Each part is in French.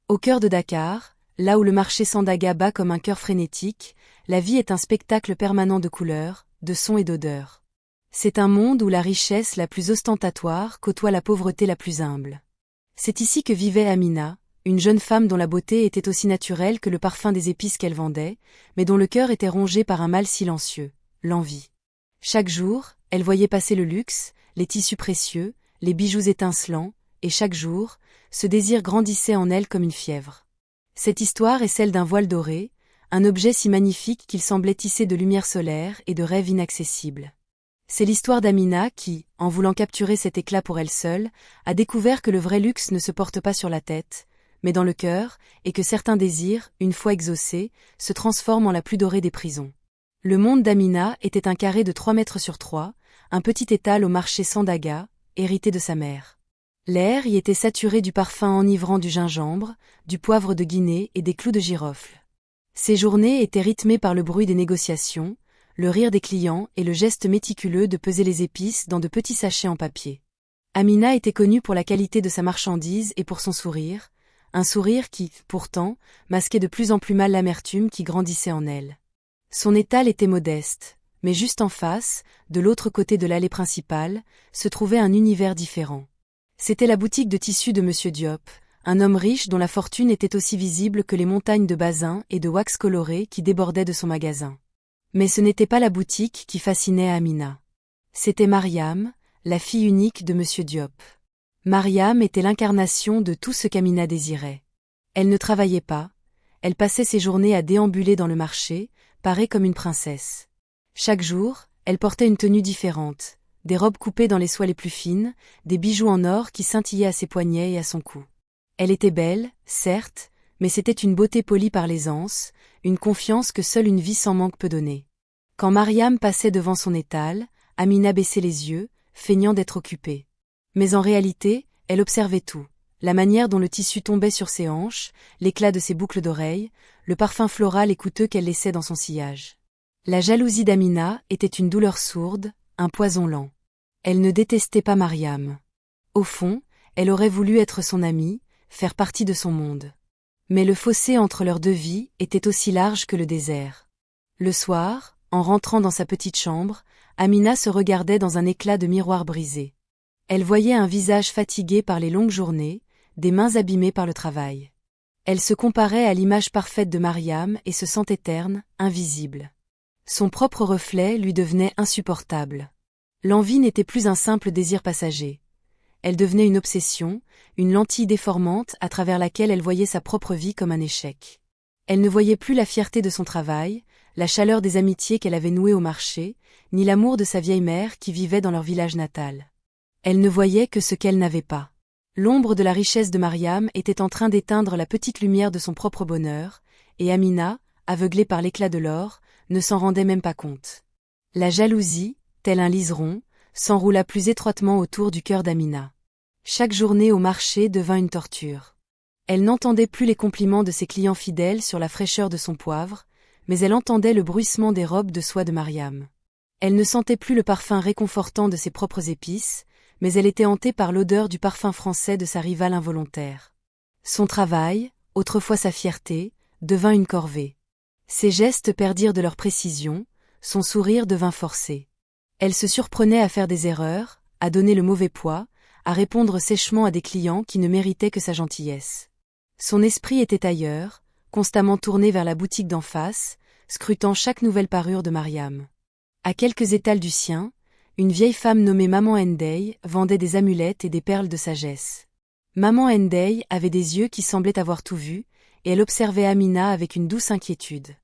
Au cœur de Dakar, là où le marché Sandaga bat comme un cœur frénétique, la vie est un spectacle permanent de couleurs, de sons et d'odeurs. C'est un monde où la richesse la plus ostentatoire côtoie la pauvreté la plus humble. C'est ici que vivait Amina, une jeune femme dont la beauté était aussi naturelle que le parfum des épices qu'elle vendait, mais dont le cœur était rongé par un mal silencieux, l'envie. Chaque jour, elle voyait passer le luxe, les tissus précieux, les bijoux étincelants, et chaque jour, ce désir grandissait en elle comme une fièvre. Cette histoire est celle d'un voile doré, un objet si magnifique qu'il semblait tissé de lumière solaire et de rêves inaccessibles. C'est l'histoire d'Amina qui, en voulant capturer cet éclat pour elle seule, a découvert que le vrai luxe ne se porte pas sur la tête, mais dans le cœur, et que certains désirs, une fois exaucés, se transforment en la plus dorée des prisons. Le monde d'Amina était un carré de 3 mètres sur 3, un petit étal au marché Sandaga, hérité de sa mère. L'air y était saturé du parfum enivrant du gingembre, du poivre de Guinée et des clous de girofle. Ses journées étaient rythmées par le bruit des négociations, le rire des clients et le geste méticuleux de peser les épices dans de petits sachets en papier. Amina était connue pour la qualité de sa marchandise et pour son sourire, un sourire qui, pourtant, masquait de plus en plus mal l'amertume qui grandissait en elle. Son étal était modeste, mais juste en face, de l'autre côté de l'allée principale, se trouvait un univers différent. C'était la boutique de tissus de Monsieur Diop, un homme riche dont la fortune était aussi visible que les montagnes de basin et de wax coloré qui débordaient de son magasin. Mais ce n'était pas la boutique qui fascinait Amina. C'était Mariam, la fille unique de Monsieur Diop. Mariam était l'incarnation de tout ce qu'Amina désirait. Elle ne travaillait pas, elle passait ses journées à déambuler dans le marché, parée comme une princesse. Chaque jour, elle portait une tenue différente, des robes coupées dans les soies les plus fines, des bijoux en or qui scintillaient à ses poignets et à son cou. Elle était belle, certes, mais c'était une beauté polie par l'aisance, une confiance que seule une vie sans manque peut donner. Quand Mariam passait devant son étal, Amina baissait les yeux, feignant d'être occupée. Mais en réalité, elle observait tout. La manière dont le tissu tombait sur ses hanches, l'éclat de ses boucles d'oreilles, le parfum floral et coûteux qu'elle laissait dans son sillage. La jalousie d'Amina était une douleur sourde, un poison lent. Elle ne détestait pas Mariam. Au fond, elle aurait voulu être son amie, faire partie de son monde. Mais le fossé entre leurs deux vies était aussi large que le désert. Le soir, en rentrant dans sa petite chambre, Amina se regardait dans un éclat de miroir brisé. Elle voyait un visage fatigué par les longues journées, des mains abîmées par le travail. Elle se comparait à l'image parfaite de Mariam et se sentait terne, invisible. Son propre reflet lui devenait insupportable. L'envie n'était plus un simple désir passager. Elle devenait une obsession, une lentille déformante à travers laquelle elle voyait sa propre vie comme un échec. Elle ne voyait plus la fierté de son travail, la chaleur des amitiés qu'elle avait nouées au marché, ni l'amour de sa vieille mère qui vivait dans leur village natal. Elle ne voyait que ce qu'elle n'avait pas. L'ombre de la richesse de Mariam était en train d'éteindre la petite lumière de son propre bonheur, et Amina, aveuglée par l'éclat de l'or, ne s'en rendait même pas compte. La jalousie, tel un liseron, s'enroula plus étroitement autour du cœur d'Amina. Chaque journée au marché devint une torture. Elle n'entendait plus les compliments de ses clients fidèles sur la fraîcheur de son poivre, mais elle entendait le bruissement des robes de soie de Mariam. Elle ne sentait plus le parfum réconfortant de ses propres épices, mais elle était hantée par l'odeur du parfum français de sa rivale involontaire. Son travail, autrefois sa fierté, devint une corvée. Ses gestes perdirent de leur précision, son sourire devint forcé. Elle se surprenait à faire des erreurs, à donner le mauvais poids, à répondre sèchement à des clients qui ne méritaient que sa gentillesse. Son esprit était ailleurs, constamment tourné vers la boutique d'en face, scrutant chaque nouvelle parure de Mariam. À quelques étals du sien, une vieille femme nommée Maman Ndeye vendait des amulettes et des perles de sagesse. Maman Ndeye avait des yeux qui semblaient avoir tout vu, et elle observait Amina avec une douce inquiétude.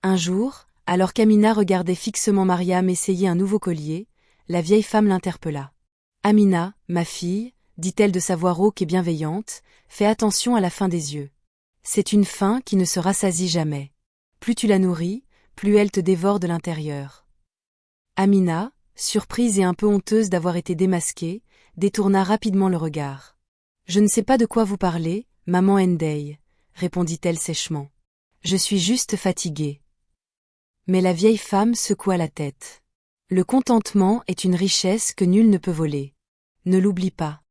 Un jour, alors qu'Amina regardait fixement Mariam essayer un nouveau collier, la vieille femme l'interpella. « Amina, ma fille, dit-elle de sa voix rauque et bienveillante, fais attention à la faim des yeux. C'est une faim qui ne se rassasie jamais. Plus tu la nourris, plus elle te dévore de l'intérieur. » Amina, surprise et un peu honteuse d'avoir été démasquée, détourna rapidement le regard. « Je ne sais pas de quoi vous parlez, maman Ndeye, » répondit-elle sèchement. « Je suis juste fatiguée. » Mais la vieille femme secoua la tête. « Le contentement est une richesse que nul ne peut voler. Ne l'oublie pas. »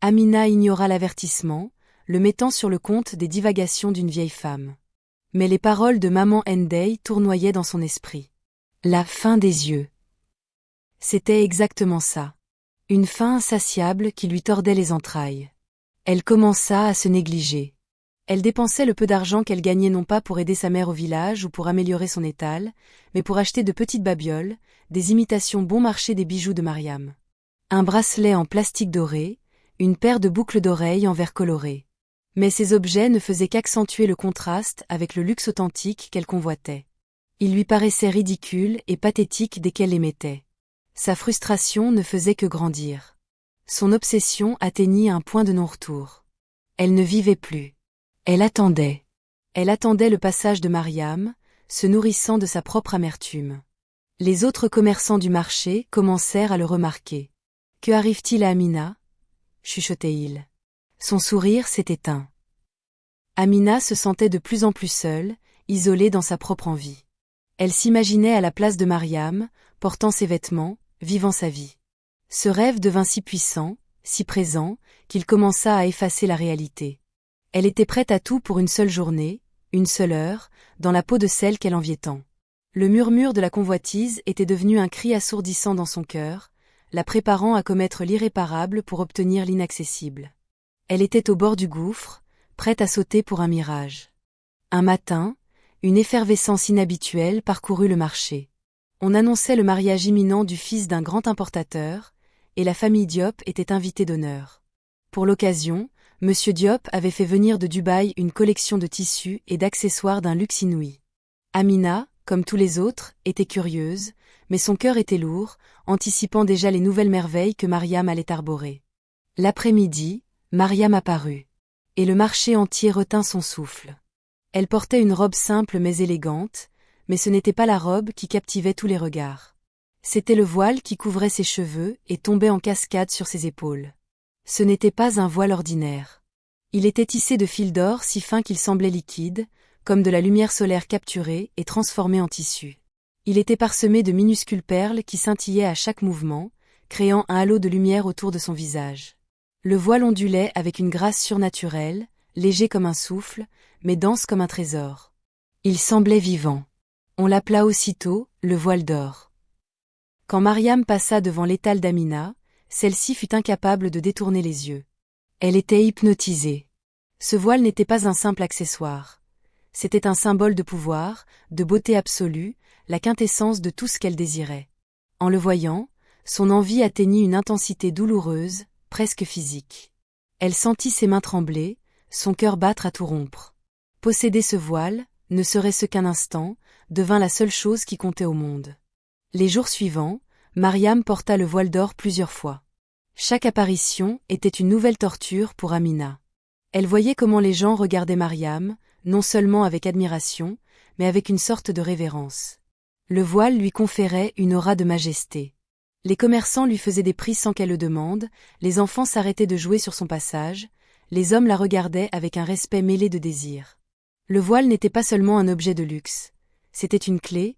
Amina ignora l'avertissement, le mettant sur le compte des divagations d'une vieille femme. Mais les paroles de maman Henday tournoyaient dans son esprit. La faim des yeux. C'était exactement ça. Une faim insatiable qui lui tordait les entrailles. Elle commença à se négliger. Elle dépensait le peu d'argent qu'elle gagnait non pas pour aider sa mère au village ou pour améliorer son étal, mais pour acheter de petites babioles, des imitations bon marché des bijoux de Mariam. Un bracelet en plastique doré, une paire de boucles d'oreilles en verre coloré. Mais ces objets ne faisaient qu'accentuer le contraste avec le luxe authentique qu'elle convoitait. Ils lui paraissaient ridicules et pathétiques dès qu'elle les mettait. Sa frustration ne faisait que grandir. Son obsession atteignit un point de non-retour. Elle ne vivait plus. Elle attendait. Elle attendait le passage de Mariam, se nourrissant de sa propre amertume. Les autres commerçants du marché commencèrent à le remarquer. « Que arrive-t-il à Amina » chuchotait-il. Son sourire s'est éteint. Amina se sentait de plus en plus seule, isolée dans sa propre envie. Elle s'imaginait à la place de Mariam, portant ses vêtements, vivant sa vie. Ce rêve devint si puissant, si présent, qu'il commença à effacer la réalité. Elle était prête à tout pour une seule journée, une seule heure, dans la peau de celle qu'elle enviait tant. Le murmure de la convoitise était devenu un cri assourdissant dans son cœur, la préparant à commettre l'irréparable pour obtenir l'inaccessible. Elle était au bord du gouffre, prête à sauter pour un mirage. Un matin, une effervescence inhabituelle parcourut le marché. On annonçait le mariage imminent du fils d'un grand importateur, et la famille Diop était invitée d'honneur. Pour l'occasion, M. Diop avait fait venir de Dubaï une collection de tissus et d'accessoires d'un luxe inouï. Amina, comme tous les autres, était curieuse, mais son cœur était lourd, anticipant déjà les nouvelles merveilles que Mariam allait arborer. L'après-midi, Mariam apparut. Et le marché entier retint son souffle. Elle portait une robe simple mais élégante, mais ce n'était pas la robe qui captivait tous les regards. C'était le voile qui couvrait ses cheveux et tombait en cascade sur ses épaules. Ce n'était pas un voile ordinaire. Il était tissé de fils d'or si fins qu'il semblait liquide, comme de la lumière solaire capturée et transformée en tissu. Il était parsemé de minuscules perles qui scintillaient à chaque mouvement, créant un halo de lumière autour de son visage. Le voile ondulait avec une grâce surnaturelle, léger comme un souffle, mais dense comme un trésor. Il semblait vivant. On l'appela aussitôt le voile d'or. Quand Mariam passa devant l'étal d'Amina, celle-ci fut incapable de détourner les yeux. Elle était hypnotisée. Ce voile n'était pas un simple accessoire. C'était un symbole de pouvoir, de beauté absolue, la quintessence de tout ce qu'elle désirait. En le voyant, son envie atteignit une intensité douloureuse, presque physique. Elle sentit ses mains trembler, son cœur battre à tout rompre. Posséder ce voile, ne serait-ce qu'un instant, devint la seule chose qui comptait au monde. Les jours suivants, Mariam porta le voile d'or plusieurs fois. Chaque apparition était une nouvelle torture pour Amina. Elle voyait comment les gens regardaient Mariam, non seulement avec admiration, mais avec une sorte de révérence. Le voile lui conférait une aura de majesté. Les commerçants lui faisaient des prix sans qu'elle le demande, les enfants s'arrêtaient de jouer sur son passage, les hommes la regardaient avec un respect mêlé de désir. Le voile n'était pas seulement un objet de luxe. C'était une clé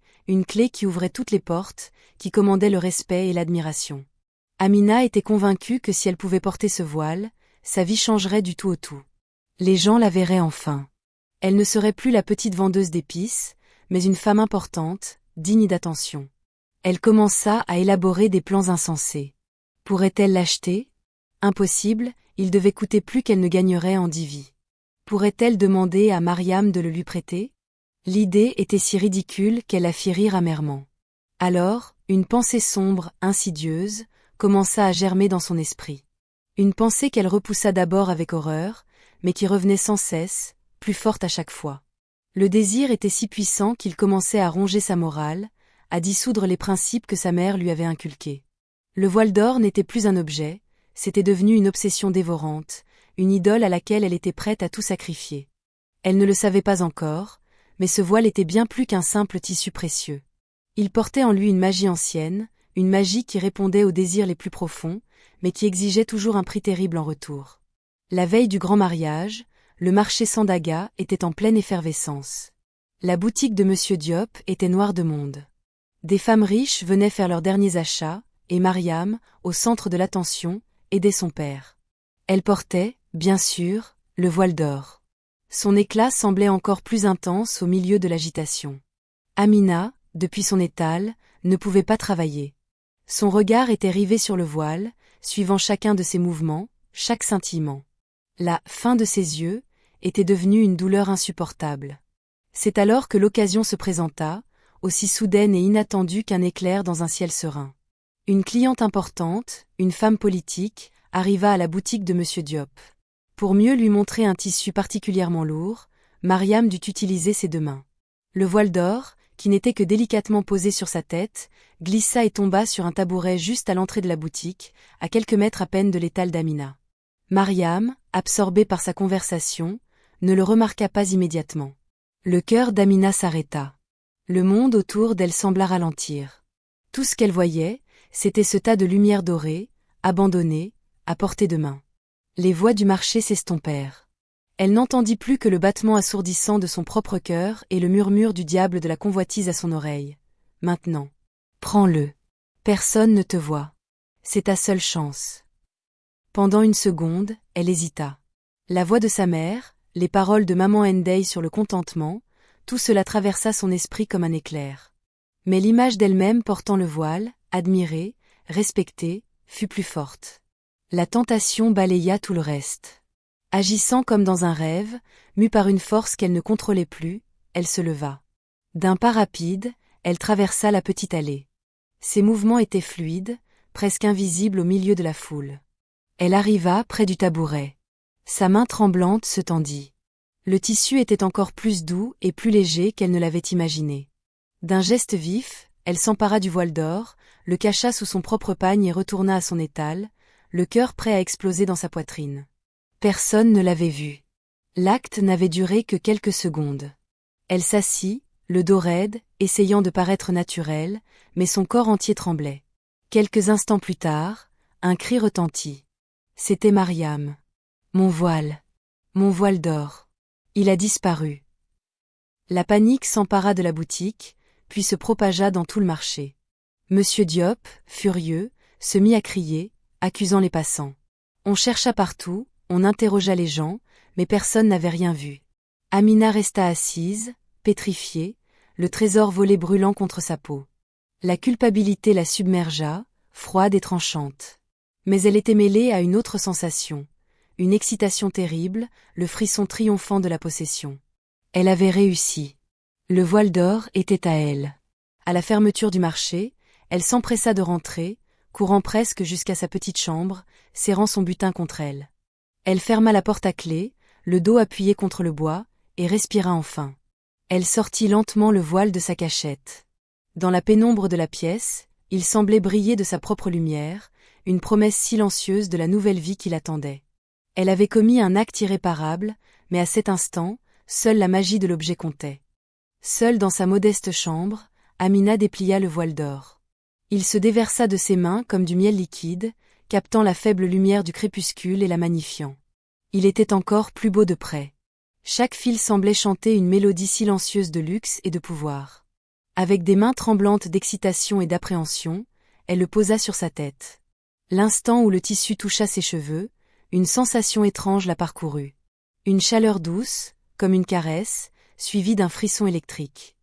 qui ouvrait toutes les portes, qui commandait le respect et l'admiration. Amina était convaincue que si elle pouvait porter ce voile, sa vie changerait du tout au tout. Les gens la verraient enfin. Elle ne serait plus la petite vendeuse d'épices, mais une femme importante, digne d'attention. Elle commença à élaborer des plans insensés. Pourrait-elle l'acheter ? Impossible, il devait coûter plus qu'elle ne gagnerait en 10 vies. Pourrait-elle demander à Mariam de le lui prêter ? L'idée était si ridicule qu'elle la fit rire amèrement. Alors, une pensée sombre, insidieuse, commença à germer dans son esprit. Une pensée qu'elle repoussa d'abord avec horreur, mais qui revenait sans cesse, plus forte à chaque fois. Le désir était si puissant qu'il commençait à ronger sa morale, à dissoudre les principes que sa mère lui avait inculqués. Le voile d'or n'était plus un objet, c'était devenu une obsession dévorante, une idole à laquelle elle était prête à tout sacrifier. Elle ne le savait pas encore, mais ce voile était bien plus qu'un simple tissu précieux. Il portait en lui une magie ancienne, une magie qui répondait aux désirs les plus profonds, mais qui exigeait toujours un prix terrible en retour. La veille du grand mariage, le marché Sandaga était en pleine effervescence. La boutique de M. Diop était noire de monde. Des femmes riches venaient faire leurs derniers achats, et Mariam, au centre de l'attention, aidait son père. Elle portait, bien sûr, le voile d'or. Son éclat semblait encore plus intense au milieu de l'agitation. Amina, depuis son étal, ne pouvait pas travailler. Son regard était rivé sur le voile, suivant chacun de ses mouvements, chaque scintillement. La fin de ses yeux était devenue une douleur insupportable. C'est alors que l'occasion se présenta, aussi soudaine et inattendue qu'un éclair dans un ciel serein. Une cliente importante, une femme politique, arriva à la boutique de Monsieur Diop. Pour mieux lui montrer un tissu particulièrement lourd, Mariam dut utiliser ses deux mains. Le voile d'or, qui n'était que délicatement posé sur sa tête, glissa et tomba sur un tabouret juste à l'entrée de la boutique, à quelques mètres à peine de l'étal d'Amina. Mariam, absorbée par sa conversation, ne le remarqua pas immédiatement. Le cœur d'Amina s'arrêta. Le monde autour d'elle sembla ralentir. Tout ce qu'elle voyait, c'était ce tas de lumière dorée, abandonné, à portée de main. Les voix du marché s'estompèrent. Elle n'entendit plus que le battement assourdissant de son propre cœur et le murmure du diable de la convoitise à son oreille. Maintenant. Prends-le. Personne ne te voit. C'est ta seule chance. Pendant une seconde, elle hésita. La voix de sa mère, les paroles de maman Ndeye sur le contentement, tout cela traversa son esprit comme un éclair. Mais l'image d'elle-même portant le voile, admirée, respectée, fut plus forte. La tentation balaya tout le reste. Agissant comme dans un rêve, mue par une force qu'elle ne contrôlait plus, elle se leva. D'un pas rapide, elle traversa la petite allée. Ses mouvements étaient fluides, presque invisibles au milieu de la foule. Elle arriva près du tabouret. Sa main tremblante se tendit. Le tissu était encore plus doux et plus léger qu'elle ne l'avait imaginé. D'un geste vif, elle s'empara du voile d'or, le cacha sous son propre pagne et retourna à son étal, le cœur prêt à exploser dans sa poitrine. Personne ne l'avait vue. L'acte n'avait duré que quelques secondes. Elle s'assit, le dos raide, essayant de paraître naturelle, mais son corps entier tremblait. Quelques instants plus tard, un cri retentit. C'était Mariam. Mon voile d'or. Il a disparu. La panique s'empara de la boutique, puis se propagea dans tout le marché. Monsieur Diop, furieux, se mit à crier, accusant les passants. On chercha partout, on interrogea les gens, mais personne n'avait rien vu. Amina resta assise, pétrifiée, le trésor volé brûlant contre sa peau. La culpabilité la submergea, froide et tranchante. Mais elle était mêlée à une autre sensation, une excitation terrible, le frisson triomphant de la possession. Elle avait réussi. Le voile d'or était à elle. À la fermeture du marché, elle s'empressa de rentrer, courant presque jusqu'à sa petite chambre, serrant son butin contre elle. Elle ferma la porte à clé, le dos appuyé contre le bois, et respira enfin. Elle sortit lentement le voile de sa cachette. Dans la pénombre de la pièce, il semblait briller de sa propre lumière, une promesse silencieuse de la nouvelle vie qui l'attendait. Elle avait commis un acte irréparable, mais à cet instant, seule la magie de l'objet comptait. Seule dans sa modeste chambre, Amina déplia le voile d'or. Il se déversa de ses mains comme du miel liquide, captant la faible lumière du crépuscule et la magnifiant. Il était encore plus beau de près. Chaque fil semblait chanter une mélodie silencieuse de luxe et de pouvoir. Avec des mains tremblantes d'excitation et d'appréhension, elle le posa sur sa tête. L'instant où le tissu toucha ses cheveux, une sensation étrange la parcourut. Une chaleur douce, comme une caresse, suivie d'un frisson électrique.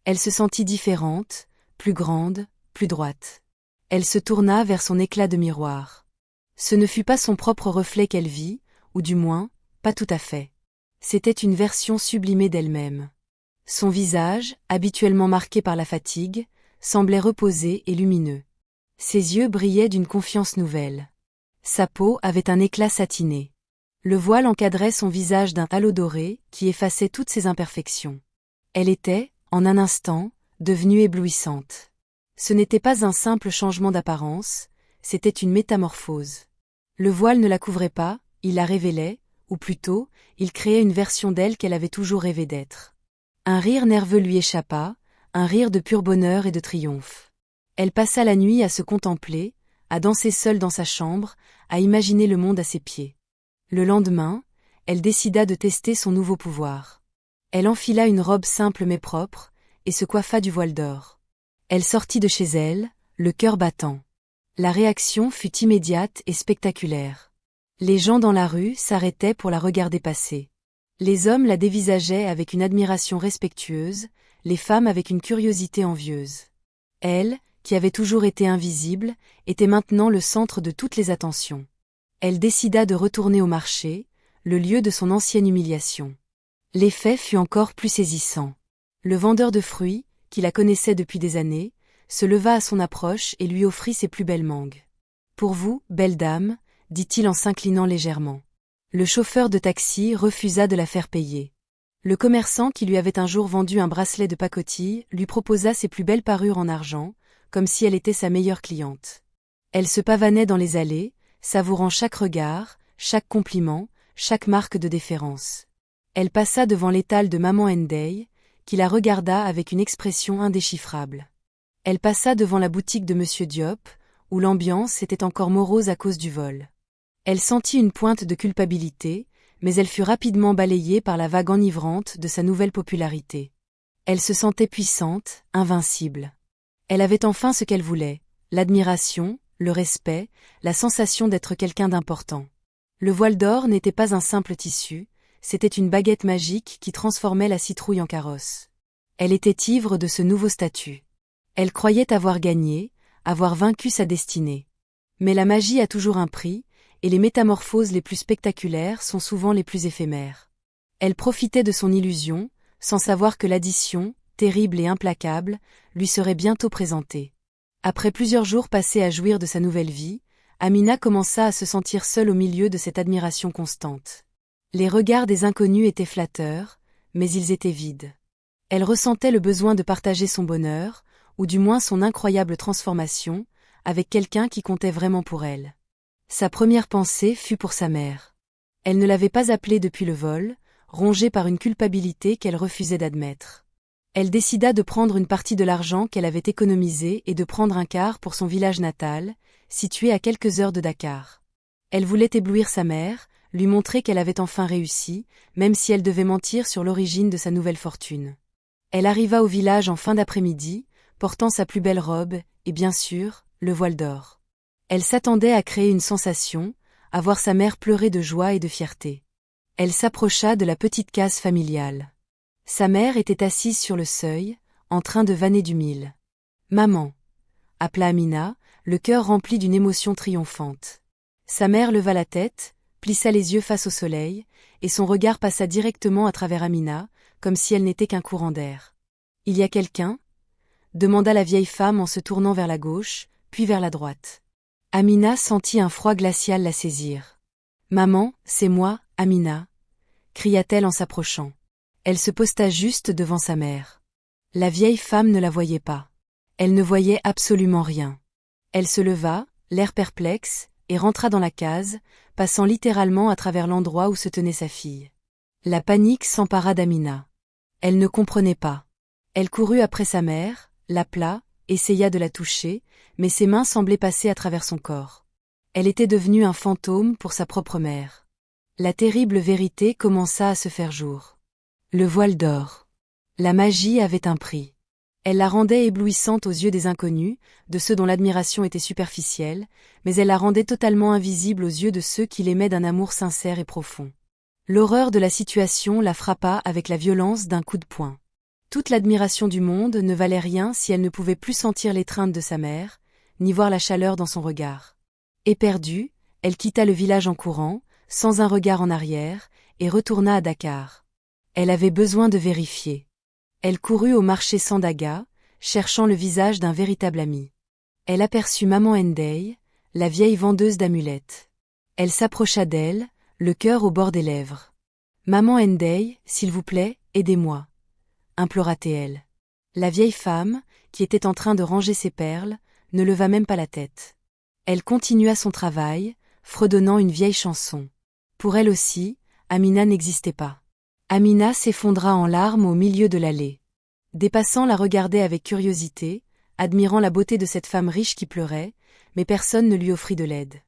Elle se sentit différente, plus grande, plus droite. Elle se tourna vers son éclat de miroir. Ce ne fut pas son propre reflet qu'elle vit, ou du moins, pas tout à fait. C'était une version sublimée d'elle-même. Son visage, habituellement marqué par la fatigue, semblait reposé et lumineux. Ses yeux brillaient d'une confiance nouvelle. Sa peau avait un éclat satiné. Le voile encadrait son visage d'un halo doré qui effaçait toutes ses imperfections. Elle était, en un instant, devenue éblouissante. Ce n'était pas un simple changement d'apparence, c'était une métamorphose. Le voile ne la couvrait pas, il la révélait, ou plutôt, il créait une version d'elle qu'elle avait toujours rêvé d'être. Un rire nerveux lui échappa, un rire de pur bonheur et de triomphe. Elle passa la nuit à se contempler, à danser seule dans sa chambre, à imaginer le monde à ses pieds. Le lendemain, elle décida de tester son nouveau pouvoir. Elle enfila une robe simple mais propre, et se coiffa du voile d'or. Elle sortit de chez elle, le cœur battant. La réaction fut immédiate et spectaculaire. Les gens dans la rue s'arrêtaient pour la regarder passer. Les hommes la dévisageaient avec une admiration respectueuse, les femmes avec une curiosité envieuse. Elle, qui avait toujours été invisible, était maintenant le centre de toutes les attentions. Elle décida de retourner au marché, le lieu de son ancienne humiliation. L'effet fut encore plus saisissant. Le vendeur de fruits, qui la connaissait depuis des années, se leva à son approche et lui offrit ses plus belles mangues. « Pour vous, belle dame », dit-il en s'inclinant légèrement. Le chauffeur de taxi refusa de la faire payer. Le commerçant qui lui avait un jour vendu un bracelet de pacotille lui proposa ses plus belles parures en argent, comme si elle était sa meilleure cliente. Elle se pavanait dans les allées, savourant chaque regard, chaque compliment, chaque marque de déférence. Elle passa devant l'étal de Maman Henday, qui la regarda avec une expression indéchiffrable. Elle passa devant la boutique de Monsieur Diop, où l'ambiance était encore morose à cause du vol. Elle sentit une pointe de culpabilité, mais elle fut rapidement balayée par la vague enivrante de sa nouvelle popularité. Elle se sentait puissante, invincible. Elle avait enfin ce qu'elle voulait, l'admiration, le respect, la sensation d'être quelqu'un d'important. Le voile d'or n'était pas un simple tissu, c'était une baguette magique qui transformait la citrouille en carrosse. Elle était ivre de ce nouveau statut. Elle croyait avoir gagné, avoir vaincu sa destinée. Mais la magie a toujours un prix, et les métamorphoses les plus spectaculaires sont souvent les plus éphémères. Elle profitait de son illusion, sans savoir que l'addition, terrible et implacable, lui serait bientôt présentée. Après plusieurs jours passés à jouir de sa nouvelle vie, Amina commença à se sentir seule au milieu de cette admiration constante. Les regards des inconnus étaient flatteurs, mais ils étaient vides. Elle ressentait le besoin de partager son bonheur, ou du moins son incroyable transformation, avec quelqu'un qui comptait vraiment pour elle. Sa première pensée fut pour sa mère. Elle ne l'avait pas appelée depuis le vol, rongée par une culpabilité qu'elle refusait d'admettre. Elle décida de prendre une partie de l'argent qu'elle avait économisé et de prendre un quart pour son village natal, situé à quelques heures de Dakar. Elle voulait éblouir sa mère, lui montrer qu'elle avait enfin réussi, même si elle devait mentir sur l'origine de sa nouvelle fortune. Elle arriva au village en fin d'après-midi, portant sa plus belle robe, et bien sûr, le voile d'or. Elle s'attendait à créer une sensation, à voir sa mère pleurer de joie et de fierté. Elle s'approcha de la petite case familiale. Sa mère était assise sur le seuil, en train de vanner du mil. « Maman » appela Amina, le cœur rempli d'une émotion triomphante. Sa mère leva la tête, plissa les yeux face au soleil, et son regard passa directement à travers Amina, comme si elle n'était qu'un courant d'air. « Il y a quelqu'un » demanda la vieille femme en se tournant vers la gauche, puis vers la droite. Amina sentit un froid glacial la saisir. « Maman, c'est moi, Amina » cria-t-elle en s'approchant. Elle se posta juste devant sa mère. La vieille femme ne la voyait pas. Elle ne voyait absolument rien. Elle se leva, l'air perplexe, et rentra dans la case, passant littéralement à travers l'endroit où se tenait sa fille. La panique s'empara d'Amina. Elle ne comprenait pas. Elle courut après sa mère, l'appela, essaya de la toucher, mais ses mains semblaient passer à travers son corps. Elle était devenue un fantôme pour sa propre mère. La terrible vérité commença à se faire jour. Le voile d'or. La magie avait un prix. Elle la rendait éblouissante aux yeux des inconnus, de ceux dont l'admiration était superficielle, mais elle la rendait totalement invisible aux yeux de ceux qui l'aimaient d'un amour sincère et profond. L'horreur de la situation la frappa avec la violence d'un coup de poing. Toute l'admiration du monde ne valait rien si elle ne pouvait plus sentir l'étreinte de sa mère, ni voir la chaleur dans son regard. Éperdue, elle quitta le village en courant, sans un regard en arrière, et retourna à Dakar. Elle avait besoin de vérifier. Elle courut au marché Sandaga, cherchant le visage d'un véritable ami. Elle aperçut Maman Henday, la vieille vendeuse d'amulettes. Elle s'approcha d'elle, le cœur au bord des lèvres. « Maman Henday, s'il vous plaît, aidez-moi » implora-t-elle. La vieille femme, qui était en train de ranger ses perles, ne leva même pas la tête. Elle continua son travail, fredonnant une vieille chanson. Pour elle aussi, Amina n'existait pas. Amina s'effondra en larmes au milieu de l'allée. Des passants la regardaient avec curiosité, admirant la beauté de cette femme riche qui pleurait, mais personne ne lui offrit de l'aide.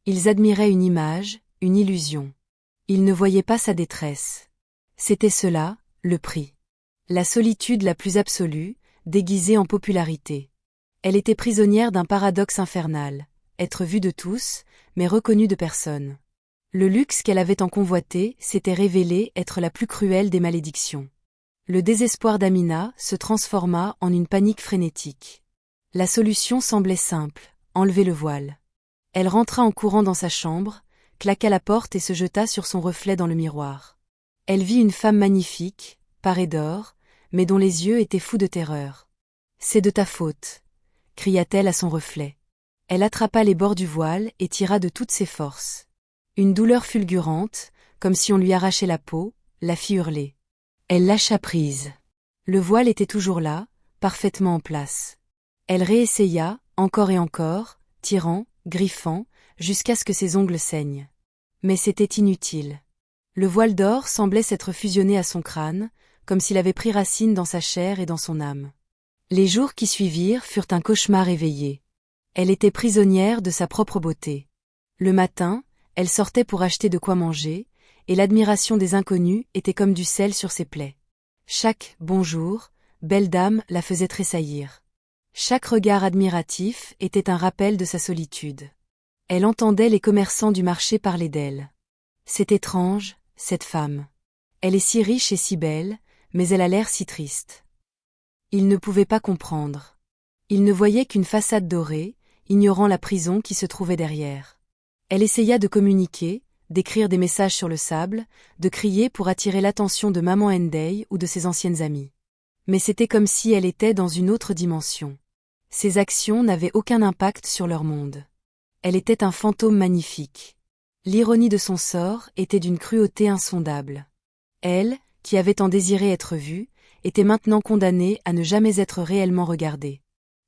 Ils admiraient une image, une illusion. Ils ne voyaient pas sa détresse. C'était cela, le prix. La solitude la plus absolue, déguisée en popularité. Elle était prisonnière d'un paradoxe infernal, être vue de tous, mais reconnue de personne. Le luxe qu'elle avait tant convoité s'était révélé être la plus cruelle des malédictions. Le désespoir d'Amina se transforma en une panique frénétique. La solution semblait simple, enlever le voile. Elle rentra en courant dans sa chambre, claqua la porte et se jeta sur son reflet dans le miroir. Elle vit une femme magnifique, parée d'or, mais dont les yeux étaient fous de terreur. « C'est de ta faute » cria-t-elle à son reflet. Elle attrapa les bords du voile et tira de toutes ses forces. Une douleur fulgurante, comme si on lui arrachait la peau, la fit hurler. Elle lâcha prise. Le voile était toujours là, parfaitement en place. Elle réessaya, encore et encore, tirant, griffant, jusqu'à ce que ses ongles saignent. Mais c'était inutile. Le voile d'or semblait s'être fusionné à son crâne, comme s'il avait pris racine dans sa chair et dans son âme. Les jours qui suivirent furent un cauchemar éveillé. Elle était prisonnière de sa propre beauté. Le matin, elle sortait pour acheter de quoi manger, et l'admiration des inconnus était comme du sel sur ses plaies. Chaque « bonjour », belle dame la faisait tressaillir. Chaque regard admiratif était un rappel de sa solitude. Elle entendait les commerçants du marché parler d'elle. C'est étrange, cette femme. Elle est si riche et si belle, mais elle a l'air si triste. Ils ne pouvaient pas comprendre. Ils ne voyaient qu'une façade dorée, ignorant la prison qui se trouvait derrière. Elle essaya de communiquer, d'écrire des messages sur le sable, de crier pour attirer l'attention de Maman Ndeye ou de ses anciennes amies. Mais c'était comme si elle était dans une autre dimension. Ses actions n'avaient aucun impact sur leur monde. Elle était un fantôme magnifique. L'ironie de son sort était d'une cruauté insondable. Elle, qui avait tant désiré être vue, était maintenant condamnée à ne jamais être réellement regardée.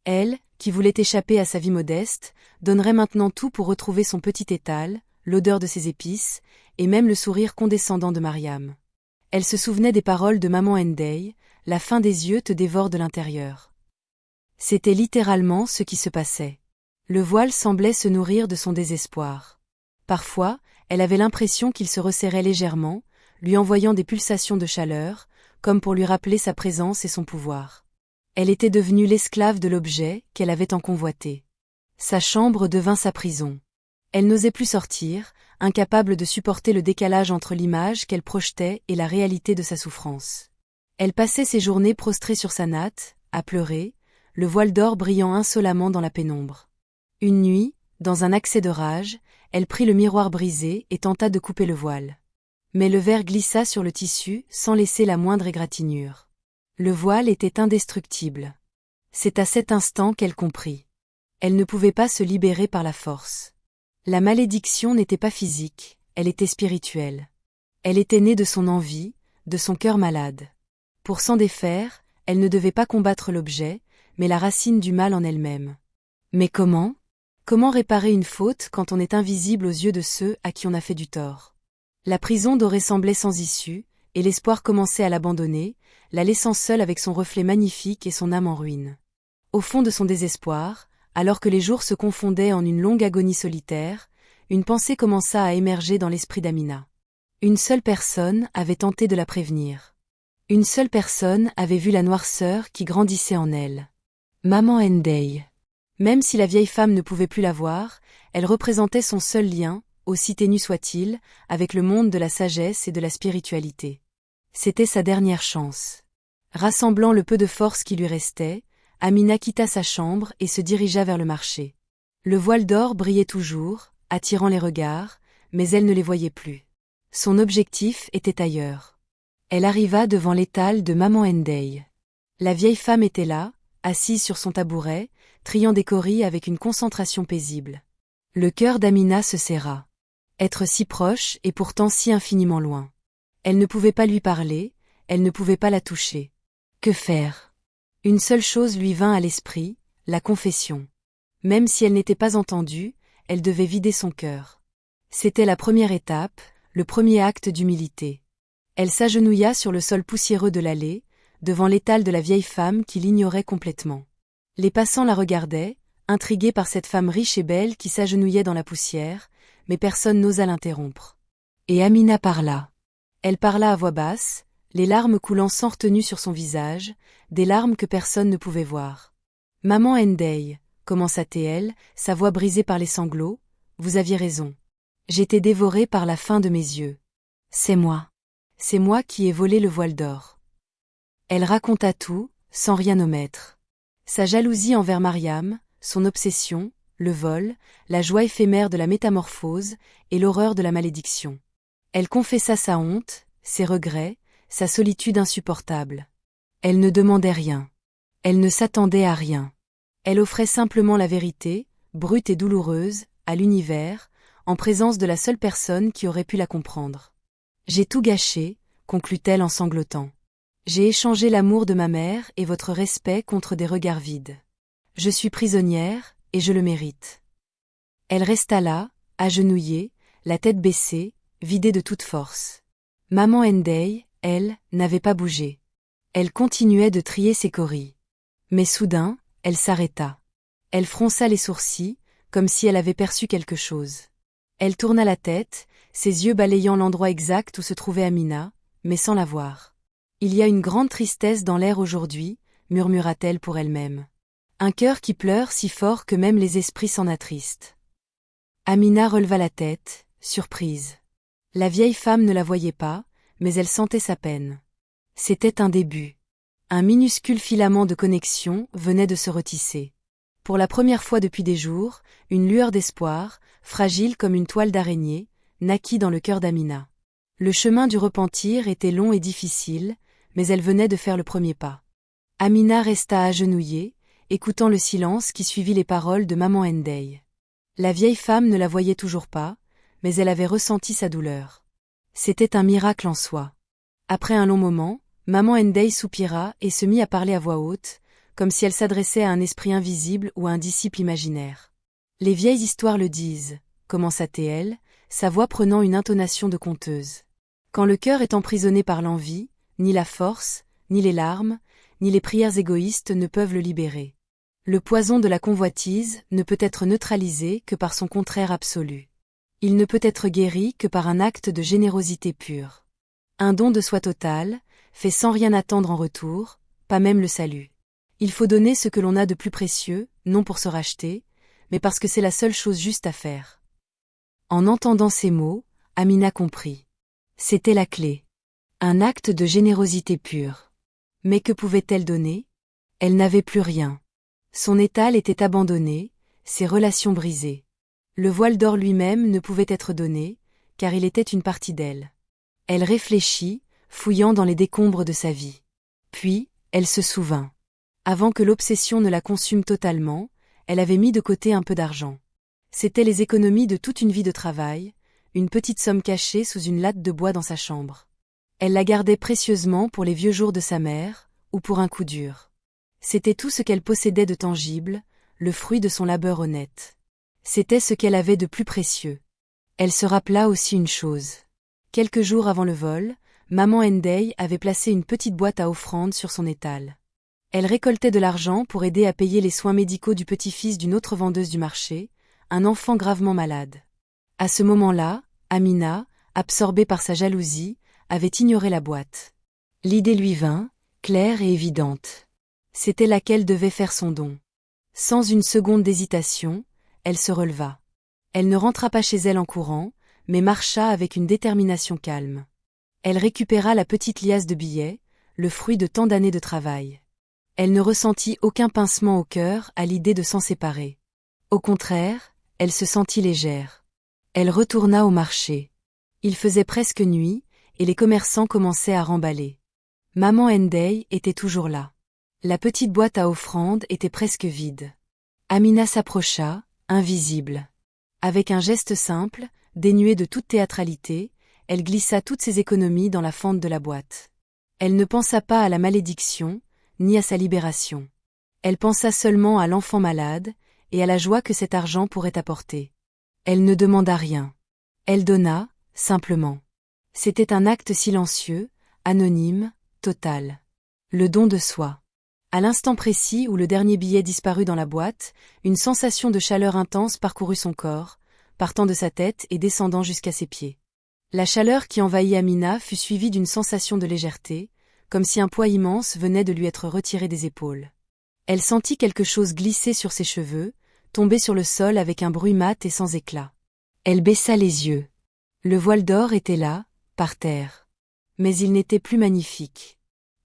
Elle, qui voulait échapper à sa vie modeste, donnerait maintenant tout pour retrouver son petit étal, l'odeur de ses épices, et même le sourire condescendant de Mariam. Elle se souvenait des paroles de Maman Ndeye, la faim des yeux te dévore de l'intérieur. C'était littéralement ce qui se passait. Le voile semblait se nourrir de son désespoir. Parfois, elle avait l'impression qu'il se resserrait légèrement, lui envoyant des pulsations de chaleur, comme pour lui rappeler sa présence et son pouvoir. Elle était devenue l'esclave de l'objet qu'elle avait tant convoité. Sa chambre devint sa prison. Elle n'osait plus sortir, incapable de supporter le décalage entre l'image qu'elle projetait et la réalité de sa souffrance. Elle passait ses journées prostrée sur sa natte, à pleurer, le voile d'or brillant insolemment dans la pénombre. Une nuit, dans un accès de rage, elle prit le miroir brisé et tenta de couper le voile. Mais le verre glissa sur le tissu sans laisser la moindre égratignure. Le voile était indestructible. C'est à cet instant qu'elle comprit. Elle ne pouvait pas se libérer par la force. La malédiction n'était pas physique, elle était spirituelle. Elle était née de son envie, de son cœur malade. Pour s'en défaire, elle ne devait pas combattre l'objet, mais la racine du mal en elle-même. Mais comment ? Comment réparer une faute quand on est invisible aux yeux de ceux à qui on a fait du tort ? La prison dorée semblait sans issue, et l'espoir commençait à l'abandonner, la laissant seule avec son reflet magnifique et son âme en ruine. Au fond de son désespoir, alors que les jours se confondaient en une longue agonie solitaire, une pensée commença à émerger dans l'esprit d'Amina. Une seule personne avait tenté de la prévenir. Une seule personne avait vu la noirceur qui grandissait en elle. Maman Ndeye. Même si la vieille femme ne pouvait plus la voir, elle représentait son seul lien, aussi ténu soit-il, avec le monde de la sagesse et de la spiritualité. C'était sa dernière chance. Rassemblant le peu de force qui lui restait, Amina quitta sa chambre et se dirigea vers le marché. Le voile d'or brillait toujours, attirant les regards, mais elle ne les voyait plus. Son objectif était ailleurs. Elle arriva devant l'étal de Maman Ndeye. La vieille femme était là, assise sur son tabouret, triant des coris avec une concentration paisible. Le cœur d'Amina se serra. Être si proche et pourtant si infiniment loin. Elle ne pouvait pas lui parler, elle ne pouvait pas la toucher. Que faire ? Une seule chose lui vint à l'esprit, la confession. Même si elle n'était pas entendue, elle devait vider son cœur. C'était la première étape, le premier acte d'humilité. Elle s'agenouilla sur le sol poussiéreux de l'allée, devant l'étal de la vieille femme qui l'ignorait complètement. Les passants la regardaient, intrigués par cette femme riche et belle qui s'agenouillait dans la poussière, mais personne n'osa l'interrompre. Et Amina parla. Elle parla à voix basse, les larmes coulant sans retenue sur son visage, des larmes que personne ne pouvait voir. « Maman Ndeye, commença-t-elle, sa voix brisée par les sanglots, vous aviez raison. J'étais dévorée par la faim de mes yeux. C'est moi. C'est moi qui ai volé le voile d'or. Elle raconta tout, sans rien omettre. Sa jalousie envers Mariam, son obsession, le vol, la joie éphémère de la métamorphose et l'horreur de la malédiction. Elle confessa sa honte, ses regrets, sa solitude insupportable. Elle ne demandait rien. Elle ne s'attendait à rien. Elle offrait simplement la vérité, brute et douloureuse, à l'univers, en présence de la seule personne qui aurait pu la comprendre. J'ai tout gâché, conclut-elle en sanglotant. J'ai échangé l'amour de ma mère et votre respect contre des regards vides. Je suis prisonnière, et je le mérite. Elle resta là, agenouillée, la tête baissée, vidée de toute force. Maman Ndeye, elle, n'avait pas bougé. Elle continuait de trier ses coris. Mais soudain, elle s'arrêta. Elle fronça les sourcils, comme si elle avait perçu quelque chose. Elle tourna la tête, ses yeux balayant l'endroit exact où se trouvait Amina, mais sans la voir. Il y a une grande tristesse dans l'air aujourd'hui, murmura-t-elle pour elle-même. Un cœur qui pleure si fort que même les esprits s'en attristent. Amina releva la tête, surprise. La vieille femme ne la voyait pas, mais elle sentait sa peine. C'était un début. Un minuscule filament de connexion venait de se retisser. Pour la première fois depuis des jours, une lueur d'espoir, fragile comme une toile d'araignée, naquit dans le cœur d'Amina. Le chemin du repentir était long et difficile, mais elle venait de faire le premier pas. Amina resta agenouillée, écoutant le silence qui suivit les paroles de maman Ndeye. La vieille femme ne la voyait toujours pas, mais elle avait ressenti sa douleur. C'était un miracle en soi. Après un long moment, maman Ndeye soupira et se mit à parler à voix haute, comme si elle s'adressait à un esprit invisible ou à un disciple imaginaire. Les vieilles histoires le disent, commença-t-elle, sa voix prenant une intonation de conteuse. Quand le cœur est emprisonné par l'envie, ni la force, ni les larmes, ni les prières égoïstes ne peuvent le libérer. Le poison de la convoitise ne peut être neutralisé que par son contraire absolu. Il ne peut être guéri que par un acte de générosité pure. Un don de soi total, fait sans rien attendre en retour, pas même le salut. Il faut donner ce que l'on a de plus précieux, non pour se racheter, mais parce que c'est la seule chose juste à faire. En entendant ces mots, Amina comprit. C'était la clé. Un acte de générosité pure. Mais que pouvait-elle donner? Elle n'avait plus rien. Son étal était abandonné, ses relations brisées. Le voile d'or lui-même ne pouvait être donné, car il était une partie d'elle. Elle réfléchit, fouillant dans les décombres de sa vie. Puis, elle se souvint. Avant que l'obsession ne la consume totalement, elle avait mis de côté un peu d'argent. C'étaient les économies de toute une vie de travail, une petite somme cachée sous une latte de bois dans sa chambre. Elle la gardait précieusement pour les vieux jours de sa mère, ou pour un coup dur. C'était tout ce qu'elle possédait de tangible, le fruit de son labeur honnête. C'était ce qu'elle avait de plus précieux. Elle se rappela aussi une chose. Quelques jours avant le vol, maman Ndeye avait placé une petite boîte à offrandes sur son étal. Elle récoltait de l'argent pour aider à payer les soins médicaux du petit-fils d'une autre vendeuse du marché, un enfant gravement malade. À ce moment-là, Amina, absorbée par sa jalousie, avait ignoré la boîte. L'idée lui vint, claire et évidente. C'était là qu'elle devait faire son don. Sans une seconde d'hésitation, elle se releva. Elle ne rentra pas chez elle en courant, mais marcha avec une détermination calme. Elle récupéra la petite liasse de billets, le fruit de tant d'années de travail. Elle ne ressentit aucun pincement au cœur à l'idée de s'en séparer. Au contraire, elle se sentit légère. Elle retourna au marché. Il faisait presque nuit, et les commerçants commençaient à remballer. Maman Ndeye était toujours là. La petite boîte à offrandes était presque vide. Amina s'approcha, invisible. Avec un geste simple, dénué de toute théâtralité, elle glissa toutes ses économies dans la fente de la boîte. Elle ne pensa pas à la malédiction, ni à sa libération. Elle pensa seulement à l'enfant malade, et à la joie que cet argent pourrait apporter. Elle ne demanda rien. Elle donna, simplement. C'était un acte silencieux, anonyme, total. Le don de soi. À l'instant précis où le dernier billet disparut dans la boîte, une sensation de chaleur intense parcourut son corps, partant de sa tête et descendant jusqu'à ses pieds. La chaleur qui envahit Amina fut suivie d'une sensation de légèreté, comme si un poids immense venait de lui être retiré des épaules. Elle sentit quelque chose glisser sur ses cheveux, tomber sur le sol avec un bruit mat et sans éclat. Elle baissa les yeux. Le voile d'or était là, par terre. Mais il n'était plus magnifique.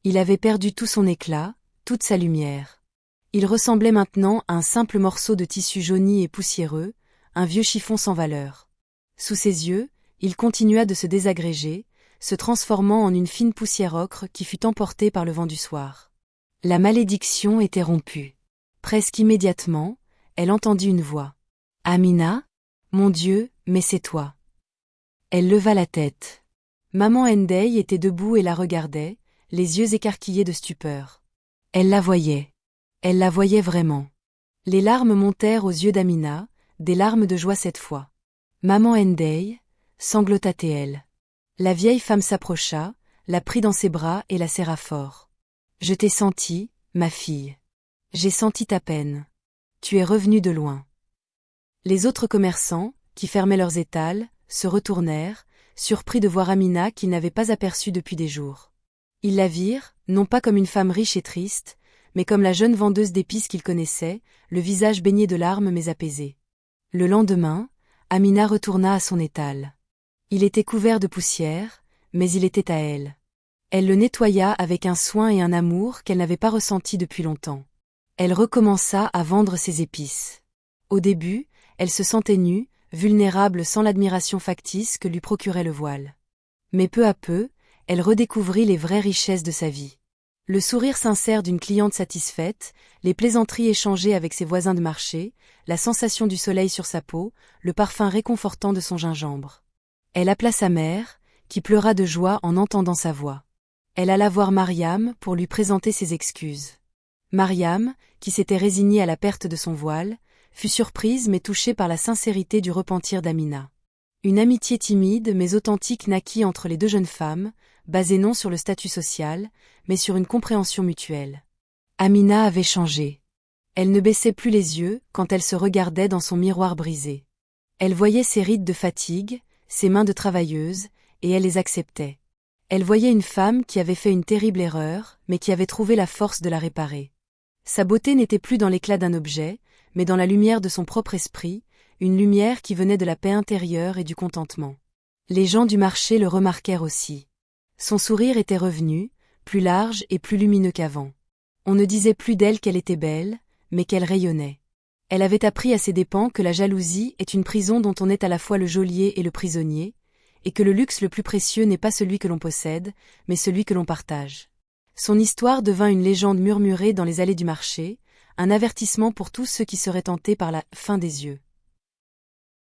Il avait perdu tout son éclat, toute sa lumière. Il ressemblait maintenant à un simple morceau de tissu jauni et poussiéreux, un vieux chiffon sans valeur. Sous ses yeux, il continua de se désagréger, se transformant en une fine poussière ocre qui fut emportée par le vent du soir. La malédiction était rompue. Presque immédiatement, elle entendit une voix. « Amina ? Mon Dieu, mais c'est toi !» Elle leva la tête. Maman Ndeye était debout et la regardait, les yeux écarquillés de stupeur. Elle la voyait. Elle la voyait vraiment. Les larmes montèrent aux yeux d'Amina, des larmes de joie cette fois. Maman Ndeye, sanglota-t-elle. La vieille femme s'approcha, la prit dans ses bras et la serra fort. « Je t'ai senti, ma fille. J'ai senti ta peine. Tu es revenue de loin. » Les autres commerçants, qui fermaient leurs étals, se retournèrent, surpris de voir Amina qu'ils n'avaient pas aperçue depuis des jours. Ils la virent, non pas comme une femme riche et triste, mais comme la jeune vendeuse d'épices qu'ils connaissaient, le visage baigné de larmes mais apaisé. Le lendemain, Amina retourna à son étal. Il était couvert de poussière, mais il était à elle. Elle le nettoya avec un soin et un amour qu'elle n'avait pas ressenti depuis longtemps. Elle recommença à vendre ses épices. Au début, elle se sentait nue, vulnérable sans l'admiration factice que lui procurait le voile. Mais peu à peu, elle redécouvrit les vraies richesses de sa vie. Le sourire sincère d'une cliente satisfaite, les plaisanteries échangées avec ses voisins de marché, la sensation du soleil sur sa peau, le parfum réconfortant de son gingembre. Elle appela sa mère, qui pleura de joie en entendant sa voix. Elle alla voir Mariam pour lui présenter ses excuses. Mariam, qui s'était résignée à la perte de son voile, fut surprise mais touchée par la sincérité du repentir d'Amina. Une amitié timide mais authentique naquit entre les deux jeunes femmes, basée non sur le statut social, mais sur une compréhension mutuelle. Amina avait changé. Elle ne baissait plus les yeux quand elle se regardait dans son miroir brisé. Elle voyait ses rides de fatigue, ses mains de travailleuse, et elle les acceptait. Elle voyait une femme qui avait fait une terrible erreur, mais qui avait trouvé la force de la réparer. Sa beauté n'était plus dans l'éclat d'un objet, mais dans la lumière de son propre esprit, une lumière qui venait de la paix intérieure et du contentement. Les gens du marché le remarquèrent aussi. Son sourire était revenu, plus large et plus lumineux qu'avant. On ne disait plus d'elle qu'elle était belle, mais qu'elle rayonnait. Elle avait appris à ses dépens que la jalousie est une prison dont on est à la fois le geôlier et le prisonnier, et que le luxe le plus précieux n'est pas celui que l'on possède, mais celui que l'on partage. Son histoire devint une légende murmurée dans les allées du marché, un avertissement pour tous ceux qui seraient tentés par la fin des yeux.